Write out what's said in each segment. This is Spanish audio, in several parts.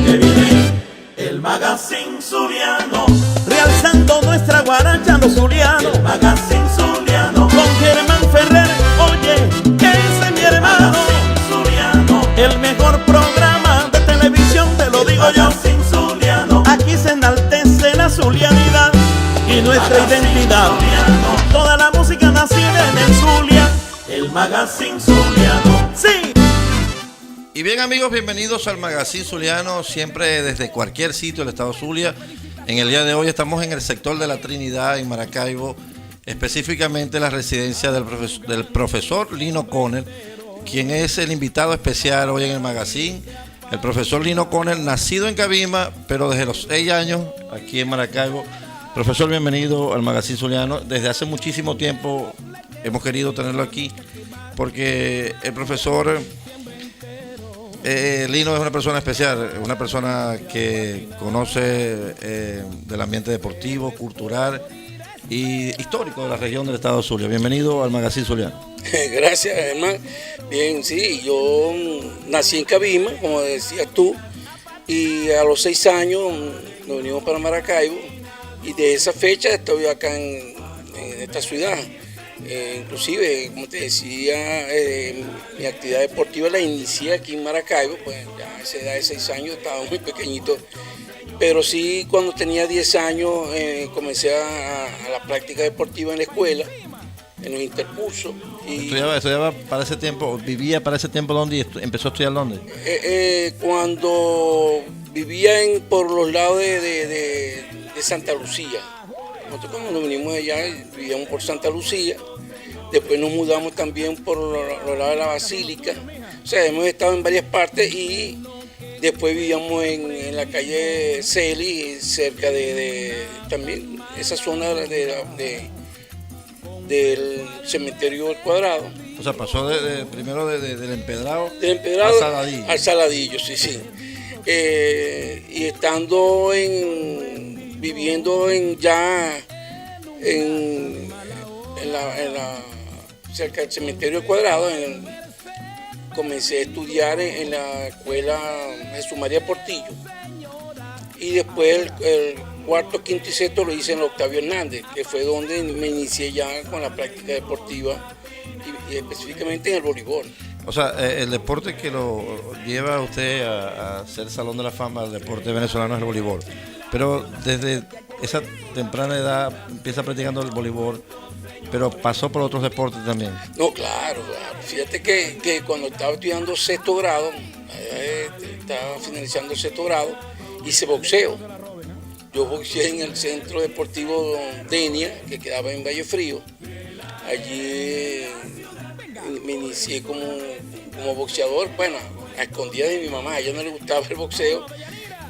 El magazine zuliano, realzando nuestra guaracha los zulianos. el magazine zuliano, Con Germán Ferrer, oye, ese es mi hermano. magazine zuliano, El mejor programa de televisión, te lo digo yo. magazine zuliano, Aquí se enaltece la zulianidad y nuestra identidad. zuliano, Toda la música nacida en el Zulia. el magazine zuliano. Sí. Y bien amigos, bienvenidos al Magazine Zuliano, siempre desde cualquier sitio del estado Zulia. En el día de hoy estamos en el sector de la Trinidad, en Maracaibo, específicamente la residencia del profesor Lino Conner, quien es el invitado especial hoy en el Magazine. El profesor Lino Conner, nacido en Cabima, pero desde los 6 años aquí en Maracaibo. Profesor, bienvenido al Magazine Zuliano. Desde hace muchísimo tiempo hemos querido tenerlo aquí, porque el profesor... Lino es una persona especial, una persona que conoce del ambiente deportivo, cultural y histórico de la región del estado de Zulia. Bienvenido al Magazine Zuliano. Gracias, Germán. Bien, sí, yo nací en Cabima, como decías tú, y a los 6 años nos venimos para Maracaibo, y de esa fecha estoy acá en esta ciudad. Inclusive, como te decía, mi actividad deportiva la inicié aquí en Maracaibo, pues ya a esa edad de 6 años estaba muy pequeñito, pero sí cuando tenía 10 años comencé a la práctica deportiva en la escuela, en los intercursos. Y Estudiaba para ese tiempo, vivía para ese tiempo ¿dónde? ¿Empezó a estudiar dónde? Cuando vivía por los lados de Santa Lucía. Nosotros cuando nos vinimos allá vivíamos por Santa Lucía, después nos mudamos también por los lados de la Basílica, o sea, hemos estado en varias partes y después vivíamos en la calle Celi, cerca de también esa zona del cementerio del Cuadrado. O sea, pasó primero del Empedrado, Del Empedrado al Saladillo. Al Saladillo, sí. Y estando viviendo cerca del cementerio del Cuadrado, comencé a estudiar en la escuela Jesús María Portillo, y después el cuarto, quinto y sexto lo hice en Octavio Hernández, que fue donde me inicié ya con la práctica deportiva y específicamente en el voleibol. O sea, el deporte que lo lleva a usted a ser Salón de la Fama del deporte venezolano es el voleibol. Pero desde esa temprana edad empieza practicando el voleibol, pero pasó por otros deportes también. No, claro. Fíjate que cuando estaba estudiando sexto grado, estaba finalizando el sexto grado, hice boxeo. Yo boxeé en el Centro Deportivo Denia, que quedaba en Valle Frío. Allí me inicié como boxeador, bueno, a escondidas de mi mamá, a ella no le gustaba el boxeo,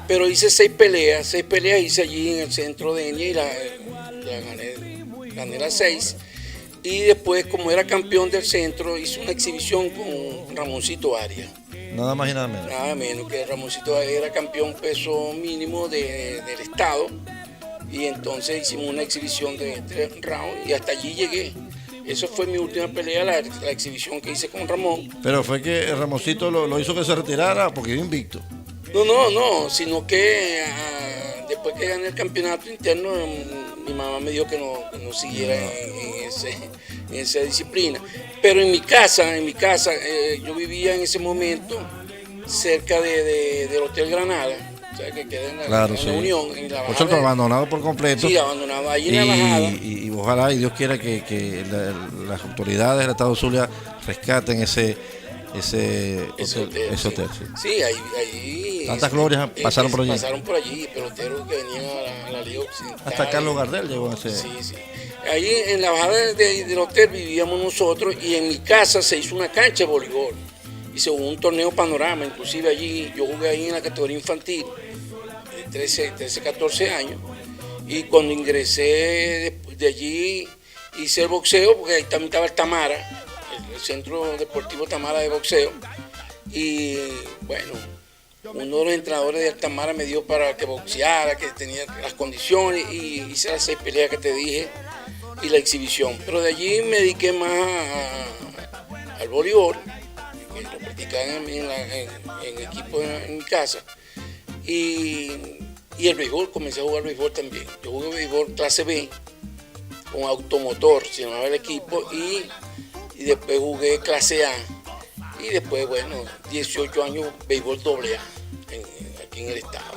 pero hice 6 peleas hice allí en el Centro Denia y la gané las 6. Y después, como era campeón del centro, hice una exhibición con Ramoncito Arias. Nada más y nada menos. Nada menos que Ramoncito Arias era campeón peso mínimo del estado, y entonces hicimos una exhibición de 3 rounds y hasta allí llegué. Eso fue mi última pelea, la exhibición que hice con Ramón. Pero fue que Ramoncito lo hizo que se retirara porque iba invicto. No, sino que después que gané el campeonato interno, mi mamá me dijo que no siguiera en esa disciplina. Pero en mi casa, yo vivía en ese momento cerca del Hotel Granada, o sea, que queda en la Unión, en la bajada. Abandonado por completo. Sí, abandonado allí en la bajada. Y ojalá y Dios quiera que las autoridades del estado de Zulia rescaten ese hotel. Sí, ahí tantas glorias pasaron por allí. Pasaron por allí, peloteros que venían a la Liga Occidental. Hasta Carlos Gardel llegó a ese. Sí. Ahí en la bajada del hotel vivíamos nosotros, y en mi casa se hizo una cancha de voleibol. Y se hubo un torneo panorama, inclusive allí yo jugué ahí en la categoría infantil, de 13, 14 años. Y cuando ingresé de allí hice el boxeo, porque ahí también estaba el Tamara, el Centro Deportivo Tamara de boxeo. Y bueno, uno de los entrenadores de Altamara me dio para que boxeara, que tenía las condiciones, y hice las 6 peleas que te dije y la exhibición. Pero de allí me dediqué más al voleibol, que lo practicaba en equipo en mi casa. y el béisbol, comencé a jugar béisbol también. Yo jugué béisbol clase B con automotor, se llamaba el equipo, y después jugué clase A. Y después, bueno, 18 años béisbol doble A aquí en el estado.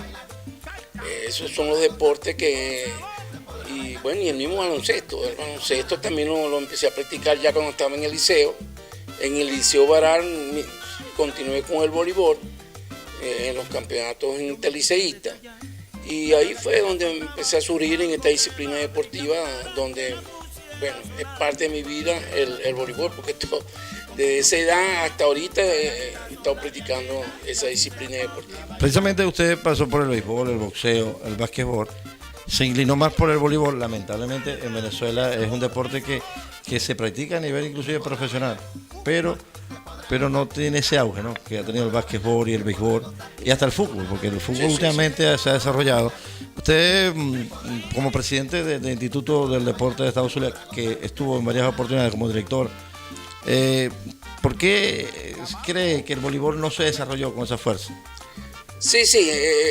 Esos son los deportes que... Y bueno, y el mismo baloncesto. El baloncesto también lo empecé a practicar ya cuando estaba en el liceo. En el Liceo Baral continué con el voleibol en los campeonatos interliceístas. Y ahí fue donde empecé a surgir en esta disciplina deportiva, donde, bueno, es parte de mi vida el voleibol, porque desde esa edad hasta ahorita he estado practicando esa disciplina deportiva. Precisamente usted pasó por el béisbol, el boxeo, el básquetbol, se inclinó más por el voleibol. Lamentablemente en Venezuela es un deporte que se practica a nivel inclusive profesional, pero no tiene ese auge, ¿no?, que ha tenido el básquetbol y el béisbol y hasta el fútbol, porque el fútbol últimamente se ha desarrollado. Usted, como presidente del Instituto del Deporte de Estados Zulia, que estuvo en varias oportunidades como director, ¿por qué cree que el voleibol no se desarrolló con esa fuerza? Sí,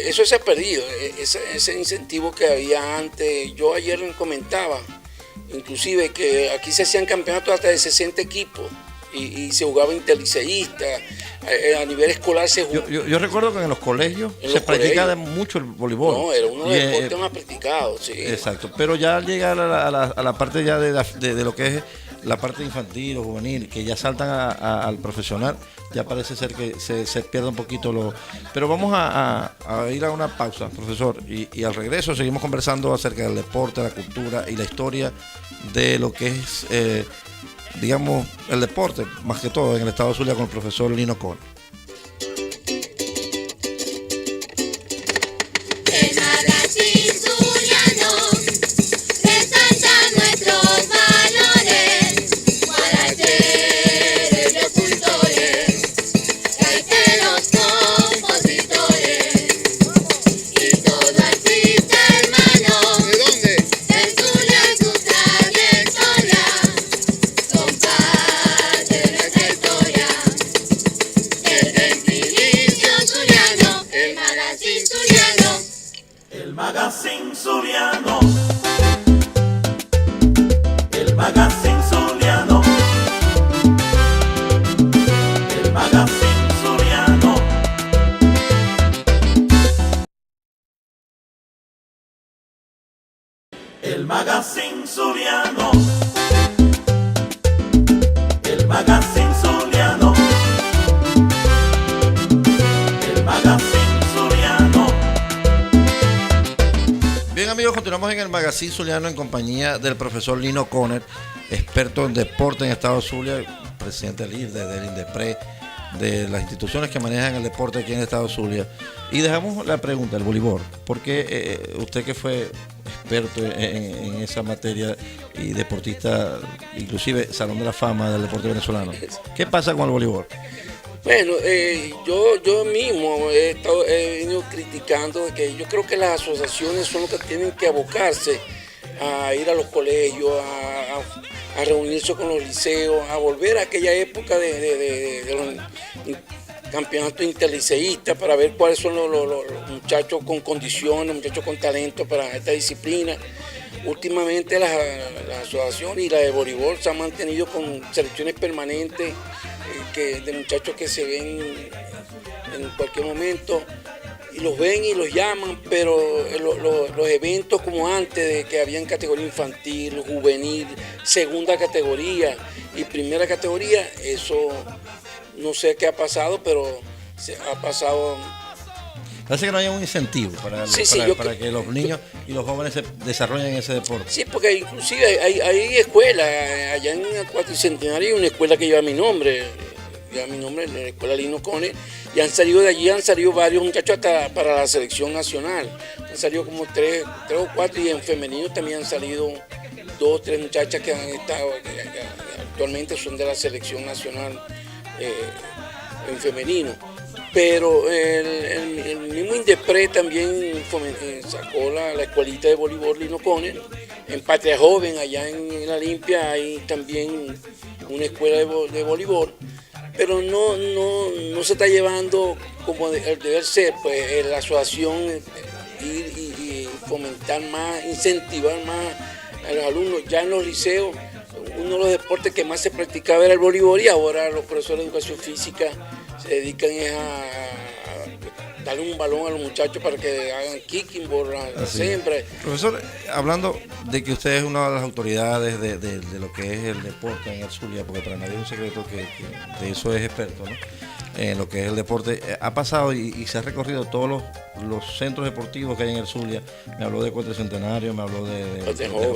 eso se ha perdido, ese incentivo que había antes. Yo ayer comentaba, inclusive, que aquí se hacían campeonatos hasta de 60 equipos y se jugaba interliceísta, a nivel escolar se jugaba. Yo recuerdo que en los colegios se practicaba mucho el voleibol. No, era uno de los deportes más practicados, sí. Exacto, pero ya al llegar a la parte ya de lo que es la parte infantil o juvenil, que ya saltan al profesional, ya parece ser que se pierde un poquito Pero vamos a ir a una pausa, profesor, y al regreso seguimos conversando acerca del deporte, la cultura y la historia de lo que es, digamos, el deporte, más que todo en el estado de Zulia, con el profesor Lino Conner. El Magazine Zuliano. El Magazine Zuliano. El Magazine Zuliano. El Magazine Zuliano. El Magazine Zuliano. El Magazine Zuliano. Bien, amigos, continuamos en el Magazine Zuliano en compañía del profesor Lino Conner, experto en deporte en Estado Zulia, presidente del IRDE, del INDEPRE, de las instituciones que manejan el deporte aquí en Estado Zulia. Y dejamos la pregunta, el voleibol, porque usted, que fue experto en esa materia y deportista, inclusive Salón de la Fama del deporte venezolano, ¿qué pasa con el voleibol? Bueno, yo mismo he venido criticando de que yo creo que las asociaciones son las que tienen que abocarse a ir a los colegios, a reunirse con los liceos, a volver a aquella época de los campeonatos interliceístas, para ver cuáles son los muchachos con condiciones, muchachos con talento para esta disciplina. Últimamente la asociación y la de voleibol se han mantenido con selecciones permanentes de muchachos que se ven en cualquier momento y los ven y los llaman, pero los eventos como antes, de que habían categoría infantil, juvenil, segunda categoría y primera categoría, eso no sé qué ha pasado, pero ha pasado. Parece que no hay un incentivo para que los niños y los jóvenes se desarrollen ese deporte. Sí, porque inclusive hay escuelas, allá en el Cuatricentenario hay una escuela que lleva mi nombre, la escuela Lino Conner, y han salido varios muchachos hasta para la selección nacional. Han salido como tres o cuatro, y en femenino también han salido 2 o 3 muchachas que han estado, que actualmente son de la selección nacional en femenino. Pero el mismo INDEPRE también sacó la escuelita de voleibol Lino Conner. En Patria Joven, allá en La Limpia, hay también una escuela de voleibol, pero no se está llevando como el deber ser, pues la asociación ir y fomentar más, incentivar más a los alumnos. Ya en los liceos, uno de los deportes que más se practicaba era el voleibol, y ahora los profesores de educación física se dedican a darle un balón a los muchachos para que hagan kicking, la siembra. Profesor, hablando de que usted es una de las autoridades de lo que es el deporte en el Zulia, porque para nadie es un secreto que de eso es experto, ¿no? En lo que es el deporte, ha pasado y se ha recorrido todos los centros deportivos que hay en el Zulia. Me habló de Cuatricentenario, me habló de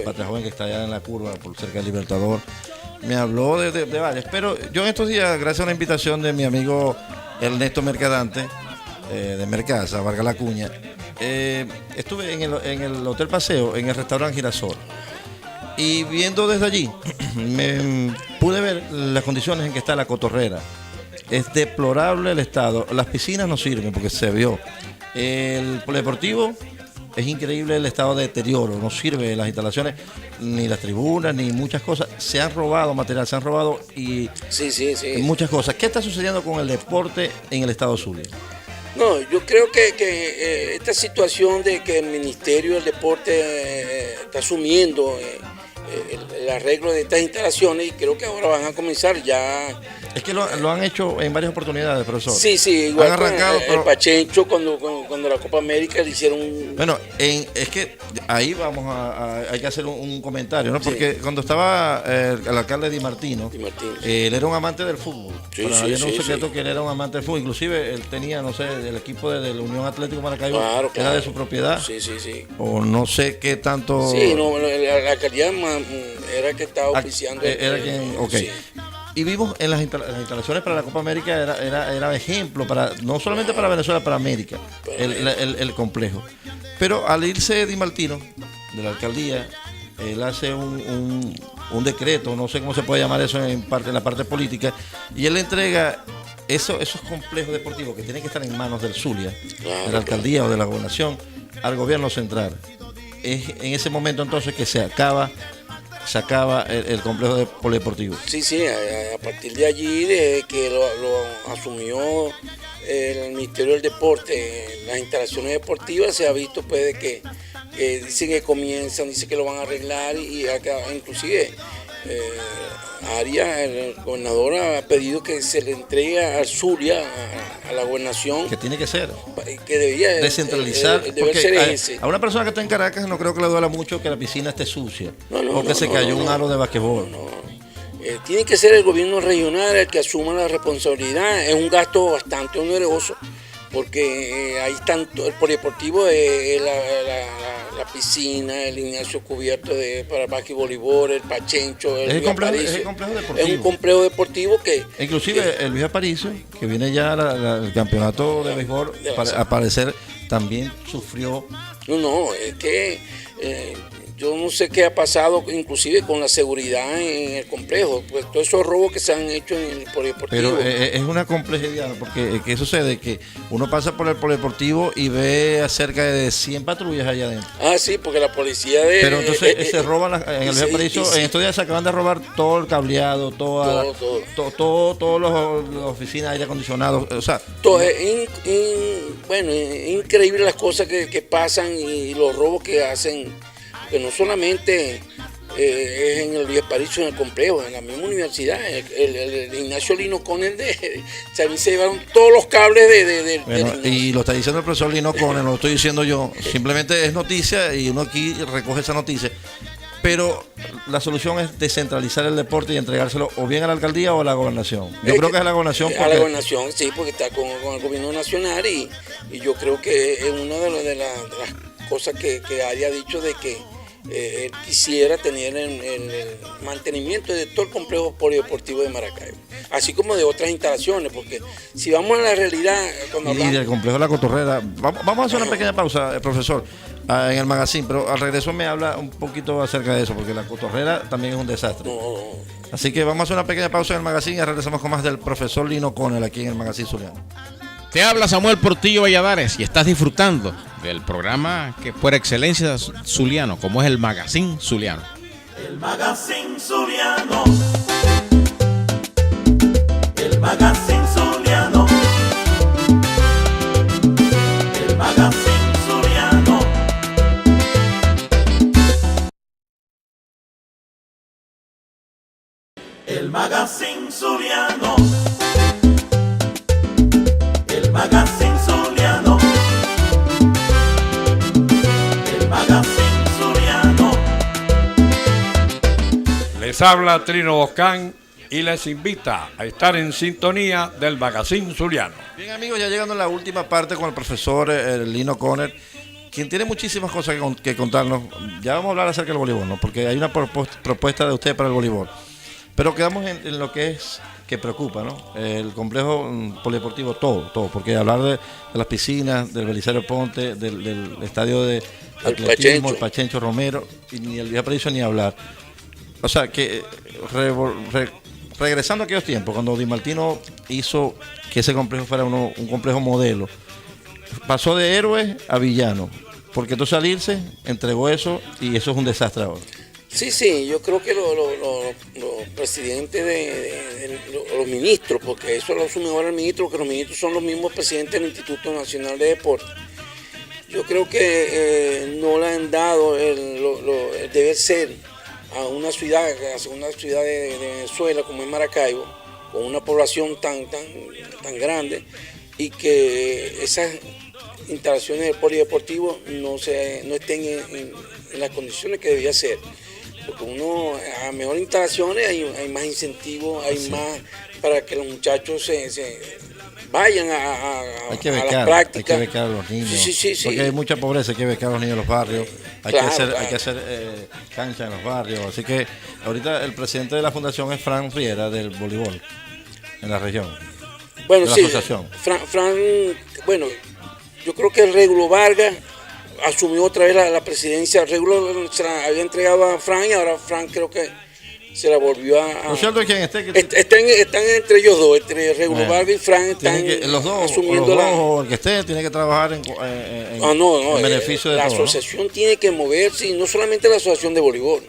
Patria Joven, que está allá en la curva, por cerca del Libertador. Me habló de varios, pero yo en estos días, gracias a una invitación de mi amigo Ernesto Mercadante, de Mercasa, Vargas La Cuña, estuve en el Hotel Paseo, en el restaurante Girasol, y viendo desde allí pude ver las condiciones en que está la cotorrera. Es deplorable el estado. Las piscinas no sirven porque se vio. El polideportivo es increíble el estado de deterioro. No sirve las instalaciones, ni las tribunas, ni muchas cosas. Se han robado material, se han robado y sí. muchas cosas. ¿Qué está sucediendo con el deporte en el estado Zulia? No, yo creo que esta situación de que el Ministerio del Deporte está asumiendo el arreglo de estas instalaciones, y creo que ahora van a comenzar ya. Es que lo han hecho en varias oportunidades, profesor. Sí, igual han arrancado, el Pachencho cuando la Copa América le hicieron Bueno, es que ahí hay que hacer un comentario, ¿no? Porque cuando estaba el alcalde Di Martino, él era un amante del fútbol. Era un secreto que él era un amante del fútbol. Inclusive él tenía, no sé, del equipo de la Unión Atlético Maracaibo, claro. Era de su propiedad. Sí. O no sé qué tanto. Sí, no, la alcaldía era que estaba oficiando. Era quien, ok. Sí. Y vimos en las instalaciones para la Copa América, era ejemplo, no solamente para Venezuela, para América, el complejo. Pero al irse Di Martino, de la alcaldía, él hace un decreto, no sé cómo se puede llamar eso en la parte política, y él le entrega esos complejos deportivos que tienen que estar en manos del Zulia, de la alcaldía o de la gobernación, al gobierno central. Es en ese momento entonces que se acaba el complejo polideportivo. Sí, a partir de allí, de que lo asumió el Ministerio del Deporte, las instalaciones deportivas, se ha visto pues de que dicen que comienzan, dicen que lo van a arreglar, y inclusive Arias, el gobernador, ha pedido que se le entregue al Zulia, a la gobernación. Que tiene que ser. Que debería descentralizar. Ser a una persona que está en Caracas no creo que le duela mucho que la piscina esté sucia. O que se cayó un aro de basquetbol. Tiene que ser el gobierno regional el que asuma la responsabilidad. Es un gasto bastante oneroso, porque ahí están el polideportivo, la piscina, el gimnasio cubierto para básquet y voleibol, el Pachencho, el complejo deportivo. Es un complejo deportivo que... Inclusive el Luis Aparicio, que viene ya el campeonato de béisbol, al parecer también sufrió... No, es que... yo no sé qué ha pasado, inclusive con la seguridad en el complejo, pues todos esos robos que se han hecho en el polideportivo. Pero es una complejidad, porque ¿qué sucede? Que uno pasa por el polideportivo y ve cerca de 100 patrullas allá adentro. Sí, porque la policía Pero entonces se roban en el Aparicio, en estos días se acaban de robar todo el cableado, todas las oficinas, aire acondicionado, o sea... Todo, bueno, es increíble las cosas que pasan y los robos que hacen. Que no solamente es en el Luis Aparicio, en el complejo, en la misma universidad, el Ignacio Lino Conel, se llevaron todos los cables y lo está diciendo el profesor Lino Conel, no lo estoy diciendo yo, simplemente es noticia y uno aquí recoge esa noticia. Pero la solución es descentralizar el deporte y entregárselo o bien a la alcaldía o a la gobernación. Yo creo que es a la gobernación. A la gobernación, sí, porque está con el gobierno nacional, y yo creo que es una de las cosas que haya dicho, de que él quisiera tener el mantenimiento de todo el complejo polideportivo de Maracaibo, así como de otras instalaciones, porque si vamos a la realidad... Y del complejo de la Cotorrera, vamos a hacer una pequeña pausa, profesor, en el magazine, pero al regreso me habla un poquito acerca de eso, porque la Cotorrera también es un desastre. Así que vamos a hacer una pequeña pausa en el magazine y regresamos con más del profesor Lino Conel aquí en el magazine zuliano. Te habla Samuel Portillo Valladares y estás disfrutando del programa que por excelencia zuliano, como es el Magazine Zuliano. El Magazine Zuliano. El Magazine Zuliano. magazine zuliano. El magazine zuliano. El magazine zuliano. El magazine zuliano. Les habla Trino Boscán y les invita a estar en sintonía del Magazine Zuliano. Bien amigos, ya llegando a la última parte con el profesor Lino Conner, quien tiene muchísimas cosas que contarnos. Ya vamos a hablar acerca del voleibol, ¿no? Porque hay una propuesta de usted para el voleibol. Pero quedamos en lo que es que preocupa, ¿no? El complejo polideportivo, todo, porque hablar de las piscinas, del Belisario Ponte, del estadio de atletismo, el Pachencho Romero, y ni el Villaparicio ni hablar. O sea, que regresando a aquellos tiempos, cuando Di Martino hizo que ese complejo fuera un complejo modelo, pasó de héroe a villano, porque entonces salirse, entregó eso, y eso es un desastre ahora. Sí, yo creo que los presidentes los ministros, porque eso lo asume ahora el ministro, porque los ministros son los mismos presidentes del Instituto Nacional de Deportes. Yo creo que no le han dado el deber ser a una ciudad, la segunda ciudad de Venezuela como es Maracaibo, con una población tan grande, y que esas instalaciones del polideportivo no estén en las condiciones que debía ser. Porque a mejores instalaciones hay más incentivos, hay más para que los muchachos se vayan a las prácticas. Hay que becar a los niños. Sí. Porque hay mucha pobreza, hay que becar a los niños en los barrios. Hay Claro. que hacer cancha en los barrios. Así que ahorita el presidente de la fundación es Fran Riera del voleibol en la región. Bueno, de la sí, asociación. Bueno, yo creo que el Regulo Vargas asumió otra vez la presidencia. El Regulo se la había entregado a Fran y ahora Fran creo que se la volvió a... Lo cierto es que están Están entre ellos dos, entre Regulo Vargas y Fran están los dos, asumiendo o el que esté tiene que trabajar en beneficio de la todos, ¿no? asociación tiene que moverse, y no solamente la asociación de voleibol,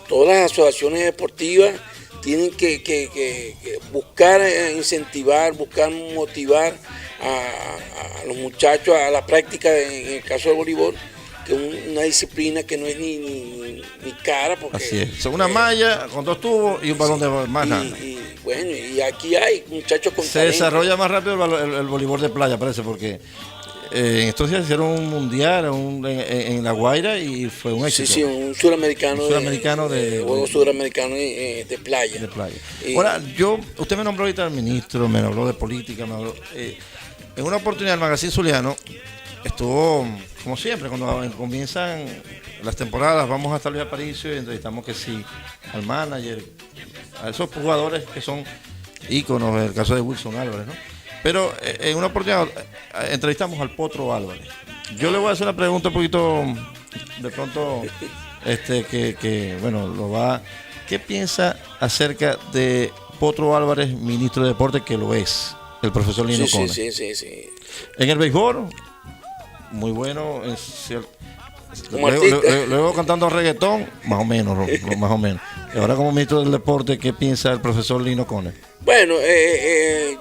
todas las asociaciones deportivas tienen que buscar incentivar, buscar motivar a los muchachos a la práctica, en el caso del voleibol, que es una disciplina que no es ni cara. Porque, así es, son una malla con dos tubos y un balón de más nada. Bueno, y aquí hay muchachos con Se talento. desarrolla más rápido el voleibol de playa, parece, porque en estos días hicieron un mundial en La Guaira y fue un éxito. Sí, un suramericano, juego suramericano de playa. Ahora, usted me nombró ahorita al ministro, me habló de política, me habló, en una oportunidad el Magazine Zuliano estuvo, como siempre, cuando comienzan las temporadas, vamos hasta Luis Aparicio y entrevistamos que sí al manager, a esos jugadores que son íconos, el caso de Wilson Álvarez, ¿no? Pero en una oportunidad entrevistamos al Potro Álvarez. Yo le voy a hacer una pregunta un poquito, de pronto, ¿qué piensa acerca de Potro Álvarez, ministro de Deporte, que lo es, el profesor Lino Conner? Sí. En el béisbol, muy bueno, Como artista. luego cantando reggaetón, más o menos. Y ahora como ministro del deporte, ¿qué piensa el profesor Lino Conner? Bueno,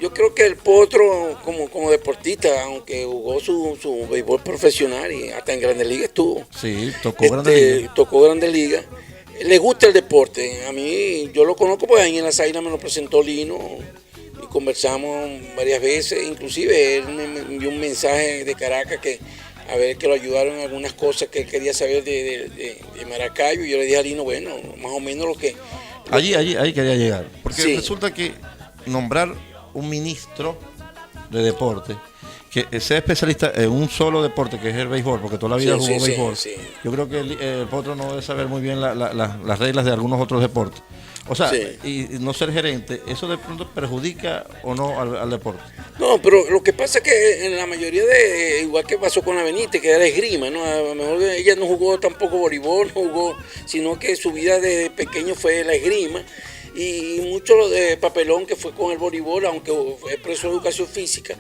yo creo que el Potro como deportista, aunque jugó su béisbol profesional y hasta en Grandes Ligas estuvo. Sí, tocó Grandes Ligas. Tocó Grandes Ligas. Le gusta el deporte. A mí, yo lo conozco porque ahí en Las Águilas me lo presentó Lino y conversamos varias veces. Inclusive él me envió un mensaje de Caracas que a ver que lo ayudaron en algunas cosas que él quería saber de Maracaibo. Y yo le dije a Lino, bueno, más o menos lo que... Allí quería llegar. Porque Sí. resulta que nombrar un ministro de deporte que sea especialista en un solo deporte, que es el béisbol, porque toda la vida jugó béisbol. Sí. Yo creo que el Potro no debe saber muy bien las reglas de algunos otros deportes. O sea, Sí. y no ser gerente, ¿eso de pronto perjudica o no al deporte? No, pero lo que pasa es que en la mayoría igual que pasó con la Benítez, que era esgrima, ¿no? A lo mejor ella no jugó tampoco voleibol, sino que su vida desde pequeño fue la esgrima. Y mucho de papelón que fue con el voleibol, aunque es profesor de educación física,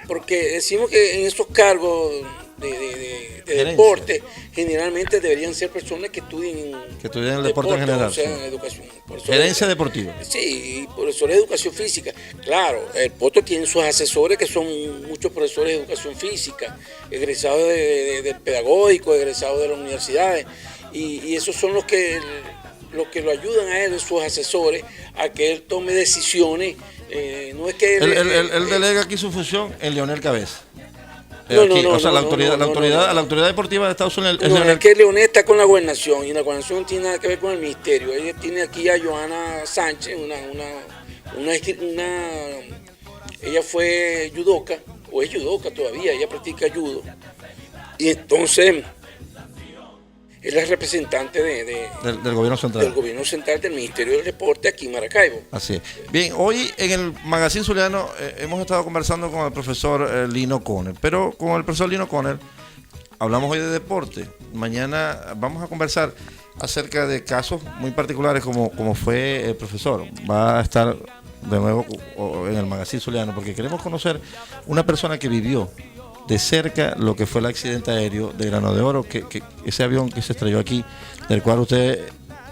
porque decimos que en esos cargos de deporte, generalmente deberían ser personas que estudien el deporte en general. O sea, Sí. en educación. Gerencia deportiva. Sí, profesores de educación física. Claro, el Poto tiene sus asesores que son muchos profesores de educación física, egresados del pedagógico, egresados de las universidades, y esos son los que lo ayudan a él, sus asesores, a que él tome decisiones. No es que Él delega aquí su función en Leonel Cabeza. No, La autoridad deportiva de Estados Unidos es No, Leonel. es que Leonel está con la gobernación y la gobernación no tiene nada que ver con el ministerio. Ella tiene aquí a Joana Sánchez, ella fue judoka, o es judoka todavía, ella practica judo. Y entonces es la representante del gobierno central. del gobierno central del Ministerio del Deporte aquí en Maracaibo. Así es. Bien, hoy en el Magazine Zuliano hemos estado conversando con el profesor Lino Conner, pero con el profesor Lino Conner hablamos hoy de deporte. Mañana vamos a conversar acerca de casos muy particulares como fue el profesor. Va a estar de nuevo en el Magazine Zuliano porque queremos conocer una persona que vivió de cerca lo que fue el accidente aéreo de Grano de Oro, que ese avión que se estrelló aquí, del cual usted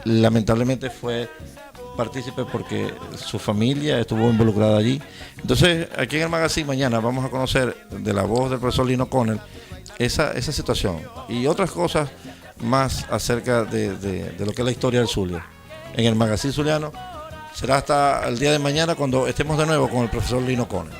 lamentablemente fue partícipe porque su familia estuvo involucrada allí. Entonces, aquí en el magazine mañana vamos a conocer de la voz del profesor Lino Conner esa situación y otras cosas más acerca de lo que es la historia del Zulia. En el magazine zuliano será hasta el día de mañana cuando estemos de nuevo con el profesor Lino Conner.